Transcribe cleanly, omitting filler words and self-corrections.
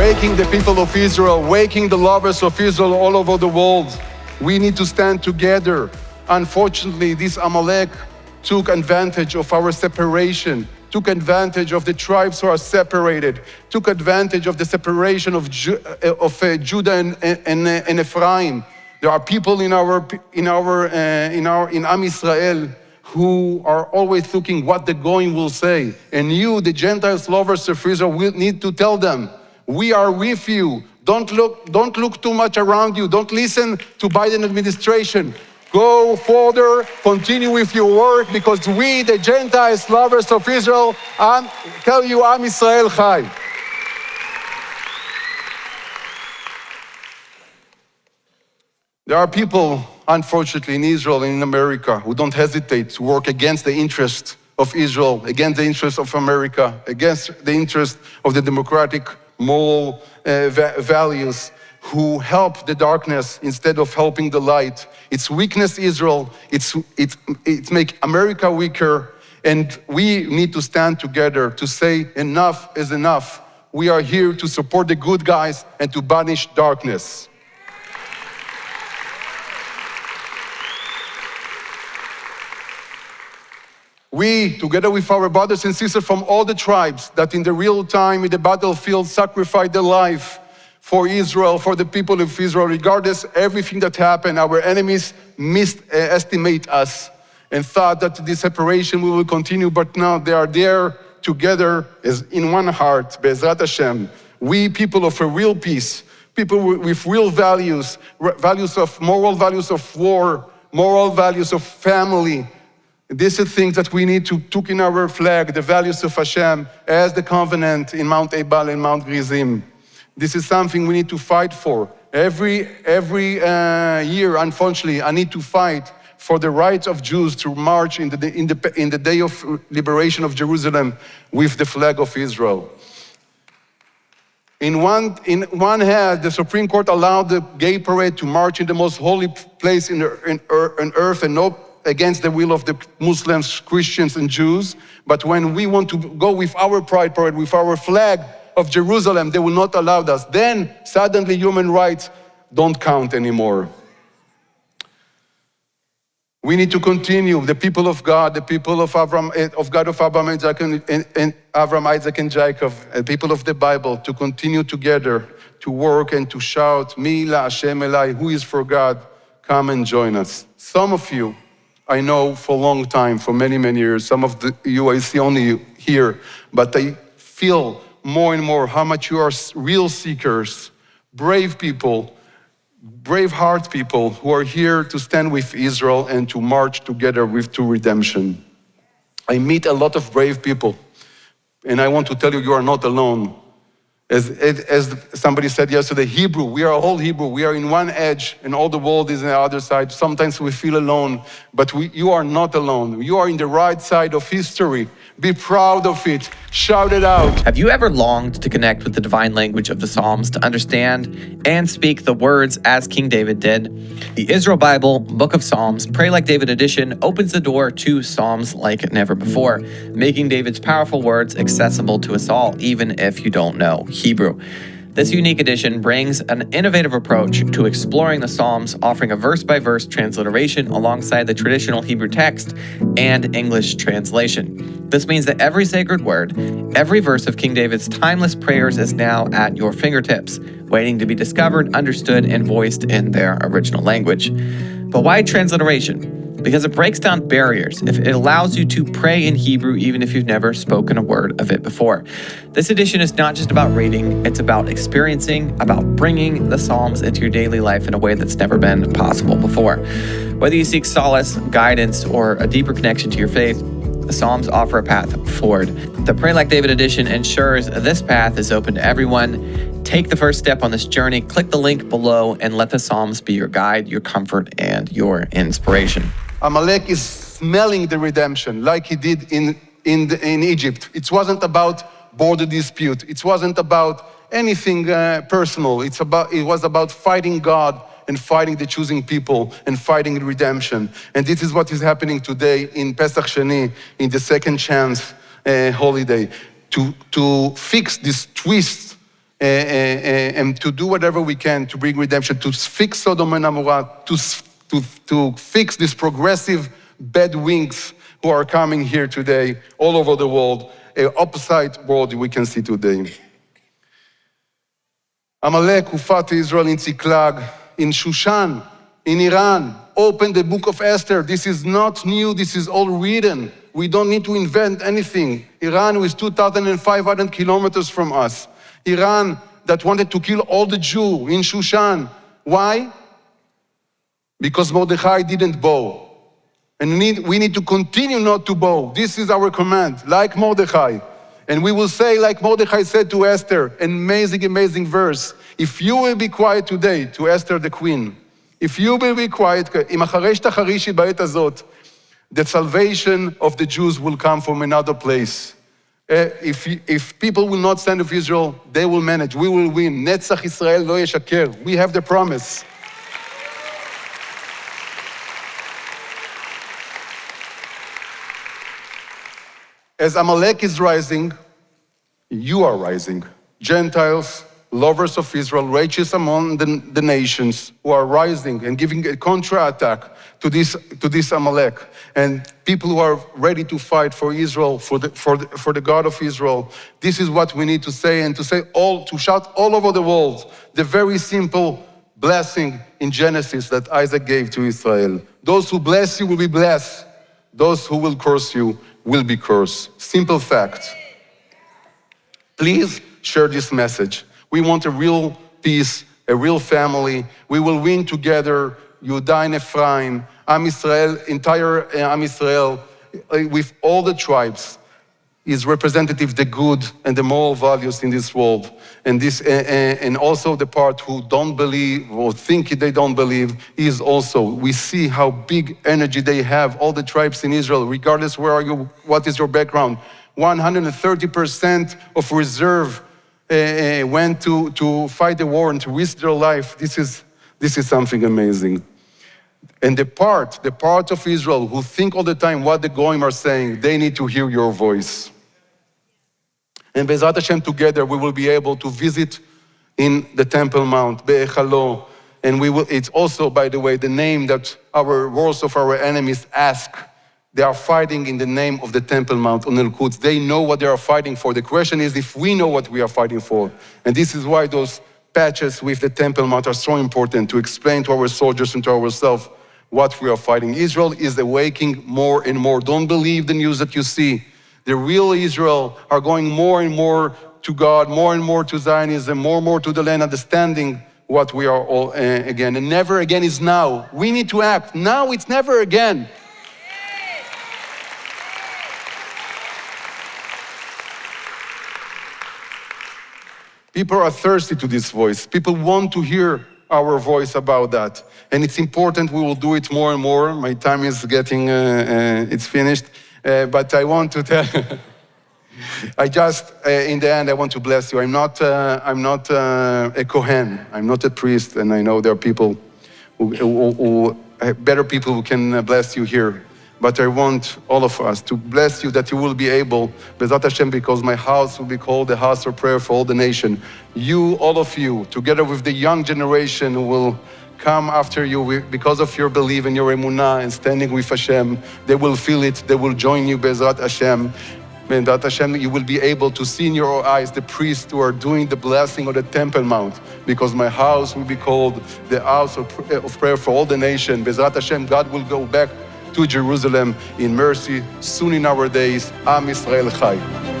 waking the people of Israel, waking the lovers of Israel all over the world. We need to stand together. Unfortunately, this Amalek took advantage of our separation, took advantage of the tribes who are separated, took advantage of the separation of Judah and Ephraim. There are people in Am Israel who are always looking what the going will say. And you, the Gentiles, lovers of Israel, will need to tell them, we are with you. Don't look too much around you. Don't listen to Biden administration. Go further, continue with your work, because we, the Gentiles, lovers of Israel, tell you, Am Israel Chai. There are people, unfortunately, in Israel and in America who don't hesitate to work against the interest of Israel, against the interest of America, against the interest of the democratic, moral values, who help the darkness instead of helping the light. It's weakness Israel, it makes America weaker, and we need to stand together to say enough is enough. We are here to support the good guys and to banish darkness. We, together with our brothers and sisters from all the tribes that in the real time in the battlefield sacrificed their life for Israel, for the people of Israel, regardless of everything that happened, our enemies misestimate us and thought that this separation will continue, but now they are there together as in one heart, Be'ezrat Hashem. We, people of a real peace, people with real values, values of war, moral values of family. These are things that we need to took in our flag, the values of Hashem, as the covenant in Mount Ebal and Mount Gerizim. This is something we need to fight for. Every year, unfortunately, I need to fight for the rights of Jews to march in the day of liberation of Jerusalem with the flag of Israel. In one hand, the Supreme Court allowed the gay parade to march in the most holy place on earth and no against the will of the Muslims, Christians, and Jews. But when we want to go with our pride parade, with our flag of Jerusalem, they will not allow us. Then suddenly human rights don't count anymore. We need to continue, the people of God, the people of Abraham, Isaac, and Jacob, the people of the Bible, to continue together to work and to shout, Mi la Hashem Elai, who is for God, come and join us. Some of you, I know for a long time, for many, many years, some of you I see only here, but I feel more and more how much you are real seekers, brave people, brave heart people who are here to stand with Israel and to march together to redemption. I meet a lot of brave people, and I want to tell you, you are not alone. As somebody said yesterday, Hebrew, we are all Hebrew. We are in one edge and all the world is on the other side. Sometimes we feel alone, but you are not alone. You are in the right side of history. Be proud of it. Shout it out. Have you ever longed to connect with the divine language of the Psalms, to understand and speak the words as King David did? The Israel Bible, Book of Psalms, Pray Like David edition opens the door to Psalms like never before, making David's powerful words accessible to us all, even if you don't know Hebrew. This unique edition brings an innovative approach to exploring the Psalms, offering a verse-by-verse transliteration alongside the traditional Hebrew text and English translation. This means that every sacred word, every verse of King David's timeless prayers is now at your fingertips, waiting to be discovered, understood, and voiced in their original language. But why transliteration? Because it breaks down barriers. If it allows you to pray in Hebrew even if you've never spoken a word of it before. This edition is not just about reading, it's about experiencing, about bringing the Psalms into your daily life in a way that's never been possible before. Whether you seek solace, guidance, or a deeper connection to your faith, the Psalms offer a path forward. The Pray Like David edition ensures this path is open to everyone. Take the first step on this journey, click the link below, and let the Psalms be your guide, your comfort, and your inspiration. Amalek is smelling the redemption like he did in Egypt. It wasn't about border dispute. It wasn't about anything personal. It was about fighting God and fighting the choosing people and fighting redemption. And this is what is happening today in Pesach Sheni, in the second chance holiday, to fix this twist and to do whatever we can to bring redemption, to fix Sodom and Gomorrah, to fix these progressive bad wings who are coming here today all over the world, an opposite world we can see today. Amalek, who fought Israel in Ziklag, in Shushan, in Iran, opened the book of Esther. This is not new, this is all written. We don't need to invent anything. Iran was 2,500 kilometers from us. Iran that wanted to kill all the Jews in Shushan. Why? Because Mordechai didn't bow. And we need to continue not to bow. This is our command, like Mordechai. And we will say, like Mordechai said to Esther, an amazing, amazing verse. If you will be quiet today, to Esther the queen, if you will be quiet, אם אחרי שתחרישי בעת הזאת, the salvation of the Jews will come from another place. If people will not stand with Israel, they will manage. We will win. נצח ישראל לא ישקר. We have the promise. As Amalek is rising, you are rising. Gentiles, lovers of Israel, righteous among the nations who are rising and giving a counterattack to this Amalek. And people who are ready to fight for Israel, for the God of Israel. This is what we need to say, and to shout all over the world the very simple blessing in Genesis that Isaac gave to Israel. Those who bless you will be blessed. Those who will curse you will be cursed. Simple fact. Please share this message. We want a real peace, a real family. We will win together. Yehuda and Ephraim, Am Yisrael, entire Am Yisrael, with all the tribes, is representative the good and the moral values in this world. And also the part who don't believe or think they don't believe is also, we see how big energy they have, all the tribes in Israel, regardless where are you, what is your background. 130% of reserve went to fight the war and to risk their life. This is something amazing. And the part of Israel who think all the time what the Goyim are saying, they need to hear your voice. And Bezrat Hashem, together we will be able to visit in the Temple Mount, Be'echalo. And it's also, by the way, the name that our wars of our enemies ask. They are fighting in the name of the Temple Mount on El-Quds. They know what they are fighting for. The question is if we know what we are fighting for. And this is why those patches with the Temple Mount are so important, to explain to our soldiers and to ourselves what we are fighting. Israel is awakening more and more. Don't believe the news that you see. The real Israel are going more and more to God, more and more to Zionism, more and more to the land, understanding what we are all again. And never again is now. We need to act. Now it's never again. People are thirsty to this voice. People want to hear our voice about that. And it's important, we will do it more and more. My time is getting, it's finished. But I want to tell, in the end, I want to bless you. I'm not a Kohen. I'm not a priest. And I know there are people, better people who can bless you here. But I want all of us to bless you that you will be able, Bezrat Hashem, because my house will be called the house of prayer for all the nation. You, all of you, together with the young generation who will come after you because of your belief and your emunah and standing with Hashem, they will feel it, they will join you, Bezrat Hashem. Bezrat Hashem, you will be able to see in your eyes the priests who are doing the blessing of the Temple Mount, because my house will be called the house of prayer for all the nation. Bezrat Hashem, God will go back to Jerusalem in mercy soon in our days. Am Yisrael Chai.